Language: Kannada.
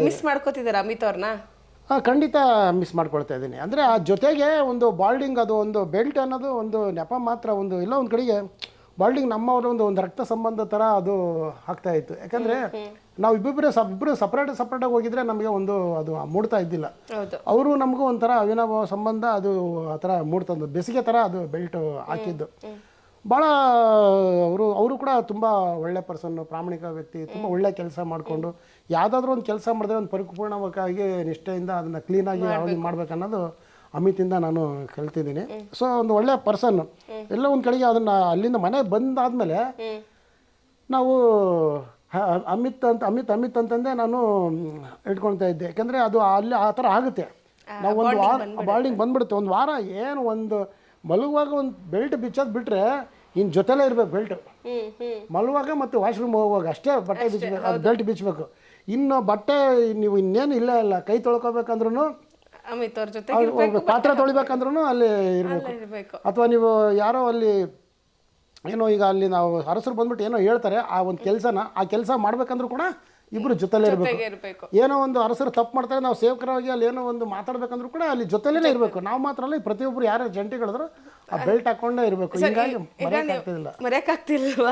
ಮಿಸ್ ಮಾಡ್ಕೋತಿದ್ದೀರಾ ಅಮಿತ್ ಅವ್ರನ್ನ? ಖಂಡಿತ ಮಿಸ್ ಮಾಡ್ಕೊಳ್ತಾ ಇದ್ದೀನಿ. ಅಂದರೆ ಆ ಜೊತೆಗೆ ಒಂದು ಬಾಲ್ಡಿಂಗ್, ಅದು ಒಂದು ಬೆಲ್ಟ್ ಅನ್ನೋದು ಒಂದು ನೆಪ ಮಾತ್ರ. ಒಂದು ಇಲ್ಲ ಒಂದು ಕಡೆಗೆ ಬಾಲ್ಡಿಂಗ್ ನಮ್ಮವ್ರ ಒಂದು ರಕ್ತ ಸಂಬಂಧ ಥರ ಅದು ಆಗ್ತಾ ಇತ್ತು. ಯಾಕಂದರೆ ನಾವು ಇಬ್ಬರು ಸಪ್ರೇಟಾಗಿ ಹೋಗಿದ್ರೆ ನಮಗೆ ಒಂದು ಅದು ಮೂಡ್ತಾ ಇದ್ದಿಲ್ಲ. ಅವರು ನಮಗೂ ಒಂಥರ ಅವಿನಾಭಾವ ಸಂಬಂಧ ಅದು ಆ ಥರ ಮೂಡ್ತಂದು ಬೇಸಿಗೆ ಥರ ಅದು ಬೆಲ್ಟ್ ಹಾಕಿದ್ದು. ಭಾಳ ಅವರು ಕೂಡ ತುಂಬ ಒಳ್ಳೆ ಪರ್ಸನ್ನು, ಪ್ರಾಮಾಣಿಕ ವ್ಯಕ್ತಿ, ತುಂಬ ಒಳ್ಳೆ ಕೆಲಸ ಮಾಡಿಕೊಂಡು ಯಾವುದಾದ್ರೂ ಒಂದು ಕೆಲಸ ಮಾಡಿದ್ರೆ ಒಂದು ಪರಿಪೂರ್ಣವಾಗಿ ನಿಷ್ಠೆಯಿಂದ ಅದನ್ನು ಕ್ಲೀನಾಗಿ ಯಾವಾಗ ಮಾಡ್ಬೇಕನ್ನೋದು ಅಮಿತಿಂದ ನಾನು ಕಲ್ತಿದ್ದೀನಿ. ಸೊ ಒಂದು ಒಳ್ಳೆ ಪರ್ಸನ್ನು. ಎಲ್ಲ ಒಂದು ಕಡೆಗೆ ಅದನ್ನು ಅಲ್ಲಿಂದ ಮನೆ ಬಂದಾದಮೇಲೆ ನಾವು ಅಮಿತ್ ಅಂತಂದೇ ನಾನು ಇಟ್ಕೊಳ್ತಾ ಇದ್ದೆ. ಯಾಕೆಂದರೆ ಅದು ಅಲ್ಲಿ ಆ ಥರ ಆಗುತ್ತೆ. ನಾವು ಒಂದು ವಾರ ಬಾಲ್ಡಿಂಗ್ ಬಂದ್ಬಿಡುತ್ತೆ. ಒಂದು ವಾರ ಏನು ಒಂದು ಮಲಗುವಾಗ ಒಂದು ಬೆಲ್ಟ್ ಬಿಚ್ಚೋದು ಬಿಟ್ಟರೆ ಇನ್ನು ಜೊತೆಲೇ ಇರಬೇಕು ಬೆಲ್ಟು. ಮಲಗುವಾಗ ಮತ್ತು ವಾಶ್ರೂಮ್ ಹೋಗುವಾಗ ಅಷ್ಟೇ ಬಟ್ಟೆ ಬಿಚ್ಚಬೇಕು, ಅದು ಬೆಲ್ಟ್ ಬಿಚ್ಚಬೇಕು. ಇನ್ನು ಬಟ್ಟೆ ನೀವು ಇನ್ನೇನು ಇಲ್ಲ ಕೈ ತೊಳ್ಕೊಬೇಕಂದ್ರೂ ಅಮಿತ್ ಅವ್ರ ಜೊತೆ ಪಾತ್ರೆ ತೊಳಿಬೇಕಂದ್ರೂ ಅಲ್ಲಿ ಇರಬೇಕು. ಅಥವಾ ನೀವು ಯಾರೋ ಅಲ್ಲಿ ಏನೋ ಈಗ ಅಲ್ಲಿ ನಾವು ಅರಸರು ಬಂದ್ಬಿಟ್ಟು ಏನೋ ಹೇಳ್ತಾರೆ, ಆ ಒಂದು ಆ ಕೆಲಸ ಮಾಡ್ಬೇಕಂದ್ರೂ ಕೂಡ ಇಬ್ಬರು ಜೊತೆಲೇ ಇರಬೇಕು. ಏನೋ ಒಂದು ಅರಸರು ತಪ್ಪು ಮಾಡ್ತಾರೆ, ನಾವು ಸೇವಕರಾಗಿ ಅಲ್ಲಿ ಏನೋ ಒಂದು ಮಾತಾಡ್ಬೇಕಂದ್ರೂ ಕೂಡ ಅಲ್ಲಿ ಜೊತೆಲೇ ಇರಬೇಕು. ನಾವು ಮಾತ್ರ ಅಲ್ಲ, ಪ್ರತಿಯೊಬ್ಬರು ಯಾರು ಜಂಟಿಗಳಿದ್ರು ಆ ಬೆಲ್ಟ್ ಹಾಕೊಂಡೇ ಇರಬೇಕು. ಹೀಗಾಗಿ ಮರೆಯೋಕ್ಕಾಗ್ತಿಲ್ಲ.